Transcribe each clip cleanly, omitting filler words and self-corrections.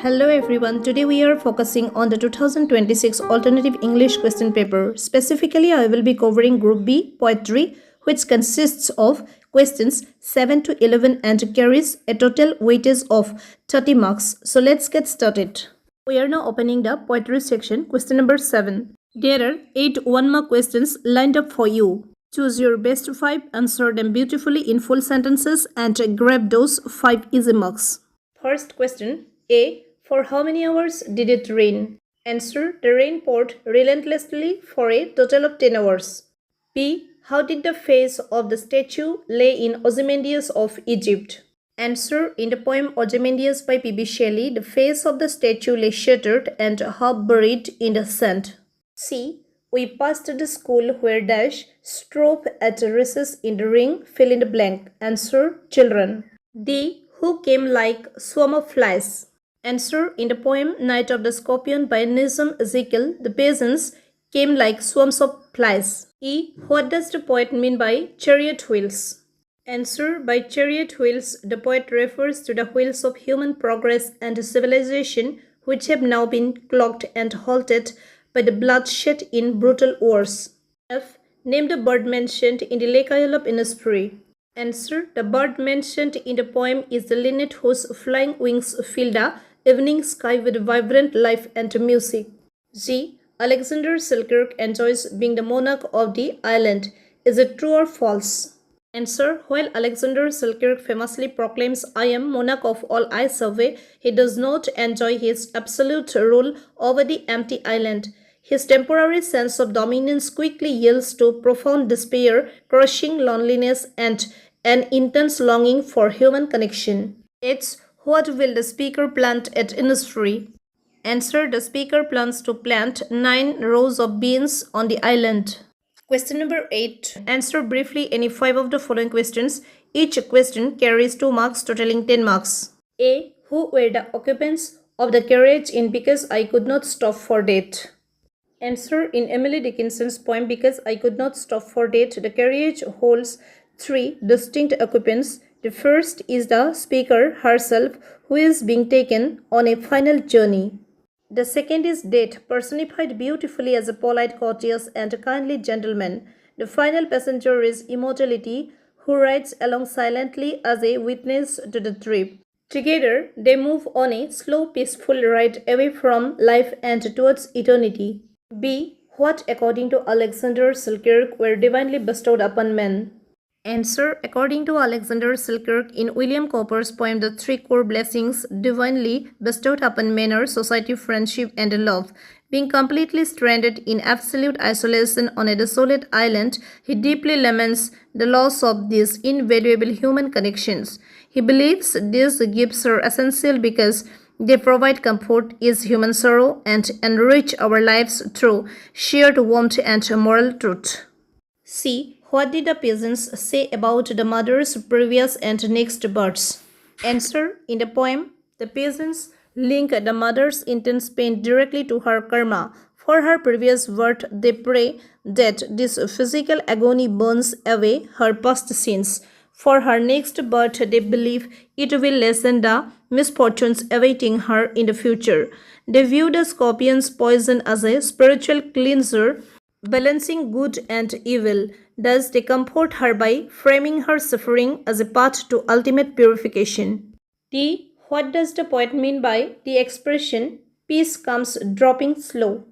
Hello everyone, today we are focusing on the 2026 Alternative English question paper. Specifically, I will be covering Group B, Poetry, which consists of questions 7 to 11 and carries a total weightage of 30 marks. So let's get started. We are now opening the Poetry section, question number 7. There are 8 one-mark questions lined up for you. Choose your best 5, answer them beautifully in full sentences and grab those 5 easy marks. First question, A. For how many hours did it rain? Answer, the rain poured relentlessly for a total of 10 hours. B. How did the face of the statue lay in Ozymandias of Egypt? Answer, in the poem Ozymandias by P.B. Shelley, the face of the statue lay shattered and half buried in the sand. C. We passed the school where dash strove at recess in the ring, fill in the blank. Answer, children. D. Who came like swarm of flies? Answer, in the poem Night of the Scorpion by Nizam Ezekiel, the peasants came like swarms of flies. E. What does the poet mean by chariot wheels? Answer, by chariot wheels, the poet refers to the wheels of human progress and civilization which have now been clogged and halted by the bloodshed in brutal wars. F. Name the bird mentioned in the Lake Isle of Innisfree. Answer, the bird mentioned in the poem is the linnet whose flying wings fill the evening sky with vibrant life and music. G. Alexander Selkirk enjoys being the monarch of the island. Is it true or false? Answer, while Alexander Selkirk famously proclaims, I am monarch of all I survey, he does not enjoy his absolute rule over the empty island. His temporary sense of dominance quickly yields to profound despair, crushing loneliness, and an intense longing for human connection. H. What will the speaker plant at Innisfree? Answer, the speaker plans to plant 9 rows of beans on the island. Question number 8. Answer briefly any 5 of the following questions. Each question carries 2 marks, totaling 10 marks. A. Who were the occupants of the carriage in Because I Could Not Stop for Date? Answer, in Emily Dickinson's poem Because I Could Not Stop for Date, the carriage holds 3 distinct occupants. The first is the speaker herself, who is being taken on a final journey. The second is Date, personified beautifully as a polite, courteous, and kindly gentleman. The final passenger is Immortality, who rides along silently as a witness to the trip. Together, they move on a slow, peaceful ride away from life and towards eternity. B. What, according to Alexander Selkirk, were divinely bestowed upon men? Answer, according to Alexander Selkirk, in William Cowper's poem The 3 Core Blessings divinely bestowed upon men are society, friendship, and love. Being completely stranded in absolute isolation on a desolate island, he deeply laments the loss of these invaluable human connections. He believes these gifts are essential because they provide comfort, ease human sorrow, and enrich our lives through shared warmth and moral truth. C. What did the peasants say about the mother's previous and next births? Answer, in the poem, the peasants link the mother's intense pain directly to her karma. For her previous birth, they pray that this physical agony burns away her past sins. For her next birth, they believe it will lessen the misfortunes awaiting her in the future. They view the scorpion's poison as a spiritual cleanser, balancing good and evil. Thus, they comfort her by framing her suffering as a path to ultimate purification. D. What does the poet mean by the expression, peace comes dropping slow?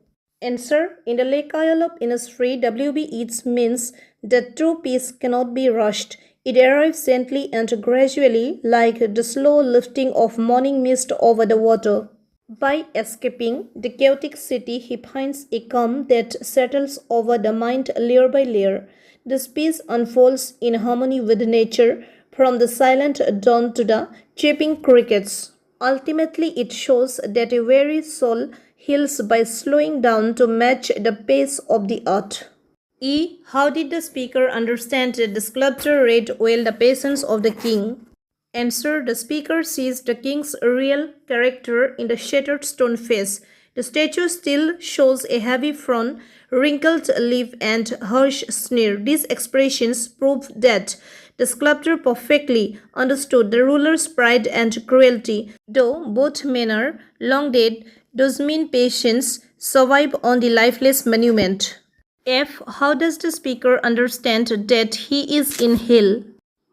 Answer, in the Lake Isle of Innisfree, W.B. Yeats means that true peace cannot be rushed. It arrives gently and gradually, like the slow lifting of morning mist over the water. By escaping the chaotic city, he finds a calm that settles over the mind layer by layer. This peace unfolds in harmony with nature, from the silent dawn to the chirping crickets. Ultimately, it shows that a weary soul heals by slowing down to match the pace of the earth. E. How did the speaker understand that the sculptor read well the patience of the king? Answer, the speaker sees the king's real character in the shattered stone face. The statue still shows a heavy frown, wrinkled lip, and harsh sneer. These expressions prove that The sculptor perfectly understood the ruler's pride and cruelty. Though both men are long dead, those mean patience survive on the lifeless monument. F. How does the speaker understand that he is in hell?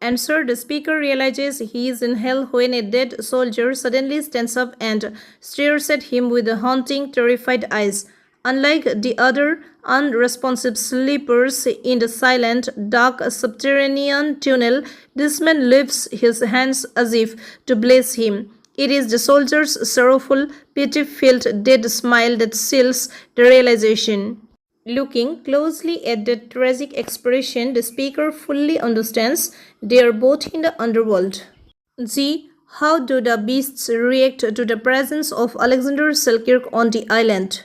Answer. The speaker realizes he is in hell when a dead soldier suddenly stands up and stares at him with haunting, terrified eyes. Unlike the other unresponsive sleepers in the silent, dark subterranean tunnel, this man lifts his hands as if to bless him. It is the soldier's sorrowful, pity-filled, dead smile that seals the realization. Looking closely at the tragic expression, the speaker fully understands they are both in the underworld. G. How do the beasts react to the presence of Alexander Selkirk on the island?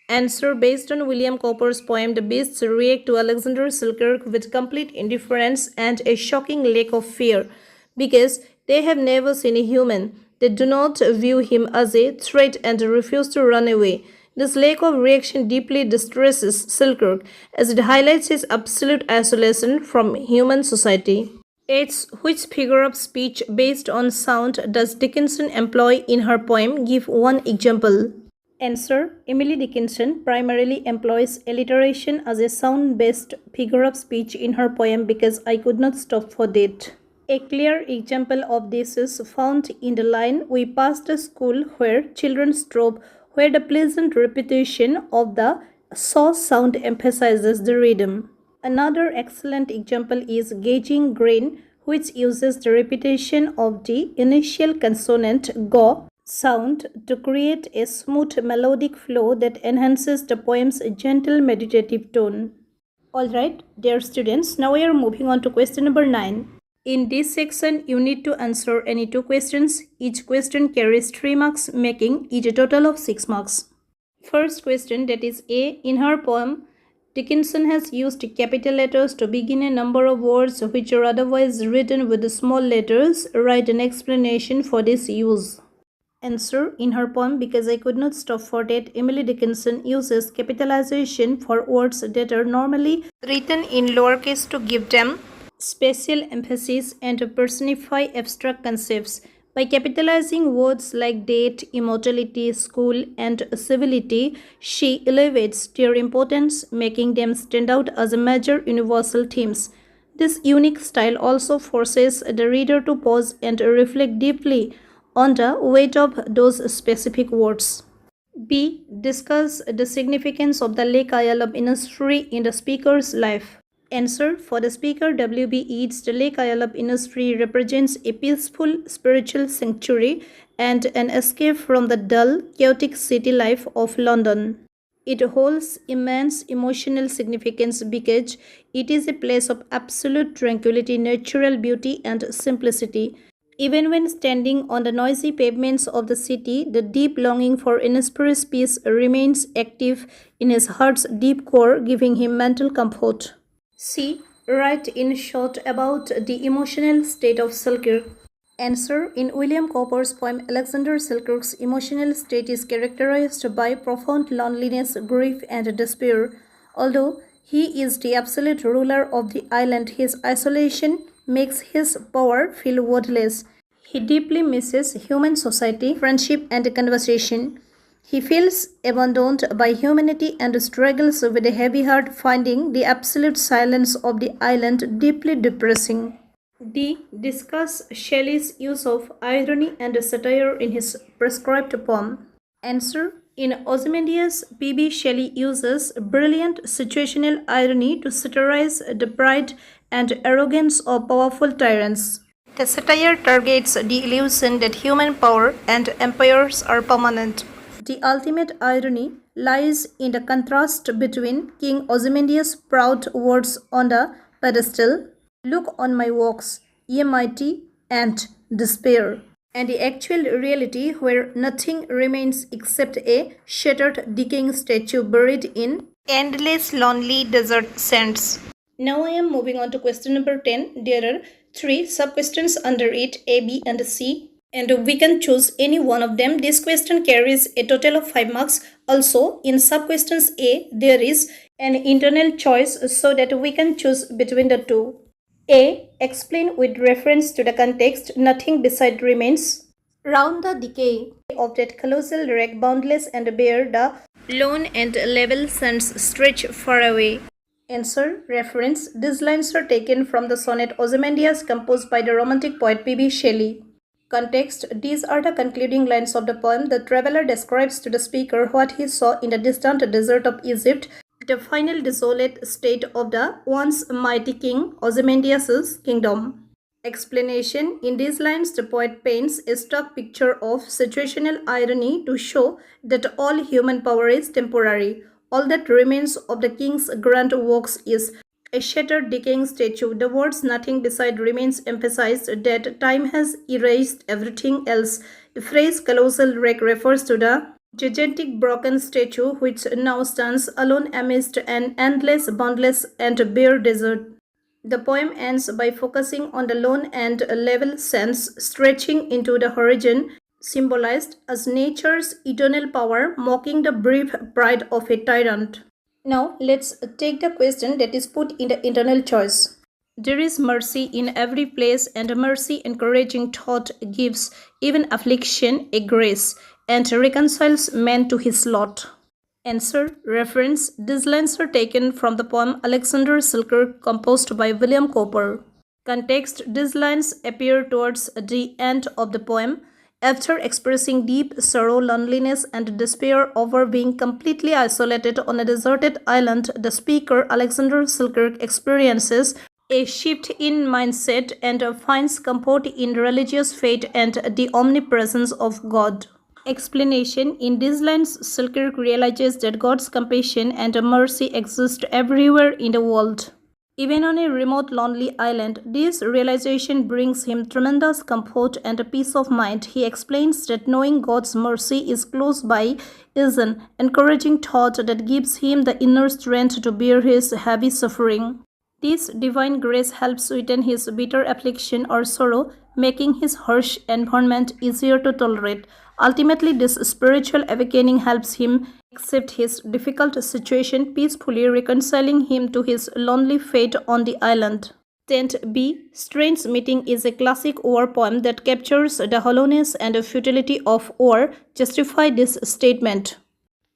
Answer. Based on William Cowper's poem, the beasts react to Alexander Selkirk with complete indifference and a shocking lack of fear because they have never seen a human. They do not view him as a threat and refuse to run away. This lack of reaction deeply distresses Selkirk as it highlights his absolute isolation from human society. H. Which figure of speech based on sound does Dickinson employ in her poem? Give one example. Answer. Emily Dickinson primarily employs alliteration as a sound-based figure of speech in her poem Because I Could Not Stop for That. A clear example of this is found in the line We passed a school where children strove, where the pleasant repetition of the saw sound emphasizes the rhythm. Another excellent example is Gauging Grain, which uses the repetition of the initial consonant go sound to create a smooth melodic flow that enhances the poem's gentle meditative tone. Alright, dear students, now we are moving on to question number 9. In this section, you need to answer any 2 questions. Each question carries 3 marks, making it a total of 6 marks. First question, that is A. In her poem, Dickinson has used capital letters to begin a number of words which are otherwise written with small letters. Write an explanation for this use. Answer. In her poem Because I Could Not Stop for That, Emily Dickinson uses capitalization for words that are normally written in lowercase to give them special emphasis and to personify abstract concepts. By capitalizing words like date, immortality, school, and civility, she elevates their importance, making them stand out as major universal themes. This unique style also forces the reader to pause and reflect deeply on the weight of those specific words. B. Discuss the significance of the Lake Isle of Innisfree in the speaker's life. Answer. For the speaker W.B. Yeats, the Lake Isle of Innisfree represents a peaceful spiritual sanctuary and an escape from the dull, chaotic city life of London. It holds immense emotional significance because it is a place of absolute tranquility, natural beauty, and simplicity. Even when standing on the noisy pavements of the city, the deep longing for Innisfree's peace remains active in his heart's deep core, giving him mental comfort. C. Write in short about the emotional state of Selkirk. Answer. In William Cowper's poem, Alexander Selkirk's emotional state is characterized by profound loneliness, grief, and despair. Although he is the absolute ruler of the island, his isolation makes his power feel worthless. He deeply misses human society, friendship, and conversation. He feels abandoned by humanity and struggles with a heavy heart, finding the absolute silence of the island deeply depressing. D. Discuss Shelley's use of irony and satire in his prescribed poem. Answer. In Ozymandias, P.B. Shelley uses brilliant situational irony to satirize the pride and arrogance of powerful tyrants. The satire targets the illusion that human power and empires are permanent. The ultimate irony lies in the contrast between King Ozymandias' proud words on the pedestal, "Look on my works, ye mighty," and "despair," and the actual reality where nothing remains except a shattered, decaying statue buried in endless lonely desert sands. Now I am moving on to question number 10. There are 3 sub-questions under it, A, B, and C, and we can choose any one of them. This question carries a total of 5 marks. Also, in sub-questions A, there is an internal choice so that we can choose between the 2. A. Explain with reference to the context, nothing beside remains. Round the decay of that colossal wreck, boundless and bare, the lone and level suns stretch far away. Answer. Reference. These lines are taken from the sonnet Ozymandias composed by the romantic poet P.B. Shelley. Context. These are the concluding lines of the poem. The traveler describes to the speaker what he saw in the distant desert of Egypt, the final desolate state of the once mighty king Ozymandias' kingdom. Explanation. In these lines, the poet paints a stark picture of situational irony to show that all human power is temporary. All that remains of the king's grand works is a shattered, decaying statue. The words nothing beside remains emphasize that time has erased everything else. The phrase colossal wreck refers to the gigantic broken statue which now stands alone amidst an endless, boundless, and bare desert. The poem ends by focusing on the lone and level sands stretching into the horizon, symbolized as nature's eternal power, mocking the brief pride of a tyrant. Now, let's take the question that is put in the internal choice. There is mercy in every place, and mercy encouraging thought gives even affliction a grace, and reconciles man to his lot. Answer. Reference. These lines are taken from the poem Alexander Selkirk composed by William Cowper. Context. These lines appear towards the end of the poem. After expressing deep sorrow, loneliness, and despair over being completely isolated on a deserted island, the speaker, Alexander Selkirk, experiences a shift in mindset and finds comfort in religious faith and the omnipresence of God. Explanation. In these lines, Selkirk realizes that God's compassion and mercy exist everywhere in the world. Even on a remote, lonely island, this realization brings him tremendous comfort and a peace of mind. He explains that knowing God's mercy is close by is an encouraging thought that gives him the inner strength to bear his heavy suffering. This divine grace helps sweeten his bitter affliction or sorrow, making his harsh environment easier to tolerate. Ultimately, this spiritual awakening helps him accept his difficult situation peacefully, reconciling him to his lonely fate on the island. Tent B. Strange Meeting is a classic war poem that captures the hollowness and futility of war. Justify this statement.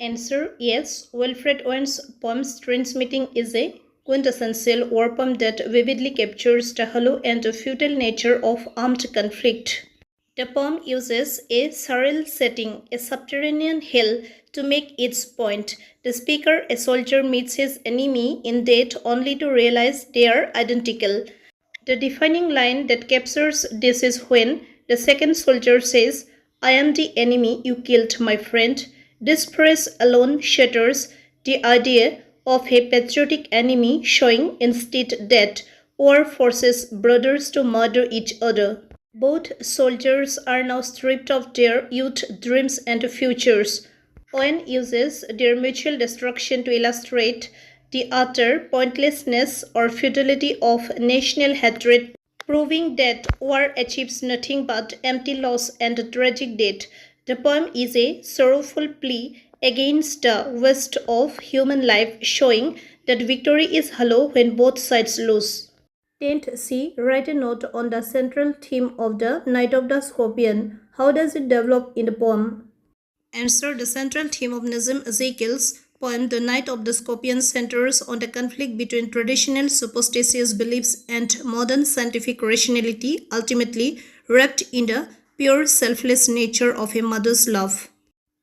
Answer. Yes. Wilfred Owen's poem Strange Meeting is a quintessential war poem that vividly captures the hollow and futile nature of armed conflict. The poem uses a surreal setting, a subterranean hell, to make its point. The speaker, a soldier, meets his enemy in death only to realize they are identical. The defining line that captures this is when the second soldier says, "I am the enemy you killed, my friend." This phrase alone shatters the idea of a patriotic enemy showing instead that war forces brothers to murder each other. Both soldiers are now stripped of their youth, dreams, and futures. Owen uses their mutual destruction to illustrate the utter pointlessness or futility of national hatred, proving that war achieves nothing but empty loss and tragic death. The poem is a sorrowful plea against the waste of human life, showing that victory is hollow when both sides lose. Tent C. Write a note on the central theme of the Night of the Scorpion. How does it develop in the poem? Answer. The central theme of Nazim Ezekiel's poem The Night of the Scorpion centers on the conflict between traditional superstitious beliefs and modern scientific rationality, ultimately wrapped in the pure selfless nature of a mother's love.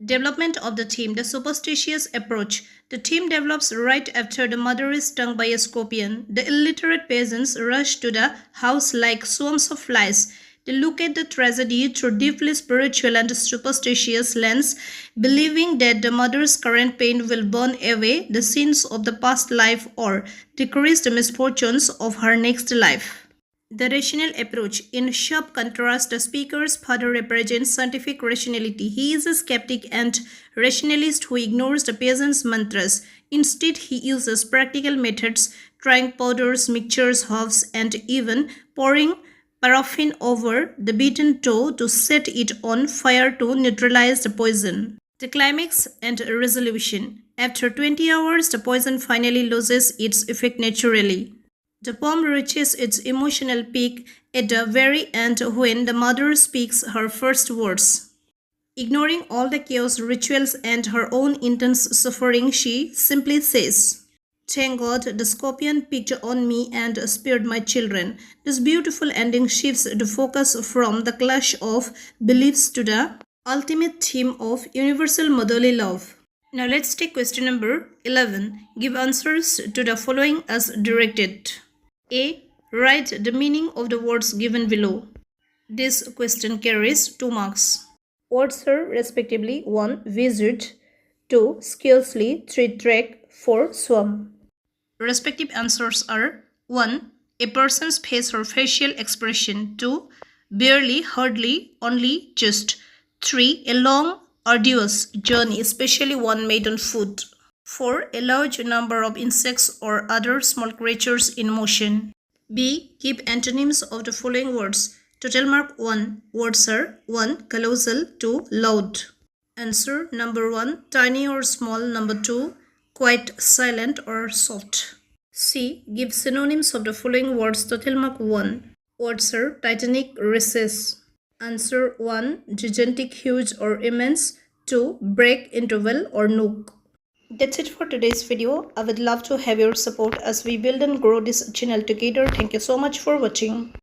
Development of the theme. The superstitious approach. The theme develops right after the mother is stung by a scorpion. The illiterate peasants rush to the house like swarms of flies. They look at the tragedy through deeply spiritual and superstitious lens, believing that the mother's current pain will burn away the sins of the past life or decrease the misfortunes of her next life. The rational approach. In sharp contrast, the speaker's father represents scientific rationality. He is a skeptic and rationalist who ignores the peasant's mantras. Instead, he uses practical methods, trying powders, mixtures, herbs, and even pouring paraffin over the beaten toe to set it on fire to neutralize the poison. The climax and resolution. After 20 hours, the poison finally loses its effect naturally. The poem reaches its emotional peak at the very end when the mother speaks her first words. Ignoring all the chaos, rituals, and her own intense suffering, she simply says, "Thank God the scorpion picked on me and spared my children." This beautiful ending shifts the focus from the clash of beliefs to the ultimate theme of universal motherly love. Now let's take question number 11. Give answers to the following as directed. A. Write the meaning of the words given below. This question carries 2 marks. Words are respectively 1. Visit, 2. Scarcely, 3. Trek, 4. Swim. Respective answers are 1. A person's face or facial expression, 2. Barely, hardly, only, just, 3. A long, arduous journey, especially one made on foot, 4. A large number of insects or other small creatures in motion. B. Give antonyms of the following words. Total mark 1. Words are 1. Colossal, 2. Loud. Answer number 1. Tiny or small. Number 2. Quite silent or soft. C. Give synonyms of the following words. Total mark 1. Words are Titanic, recess. Answer 1. Gigantic, huge or immense. 2. Break, interval or nook. That's it for today's video. I would love to have your support as we build and grow this channel together. Thank you so much for watching.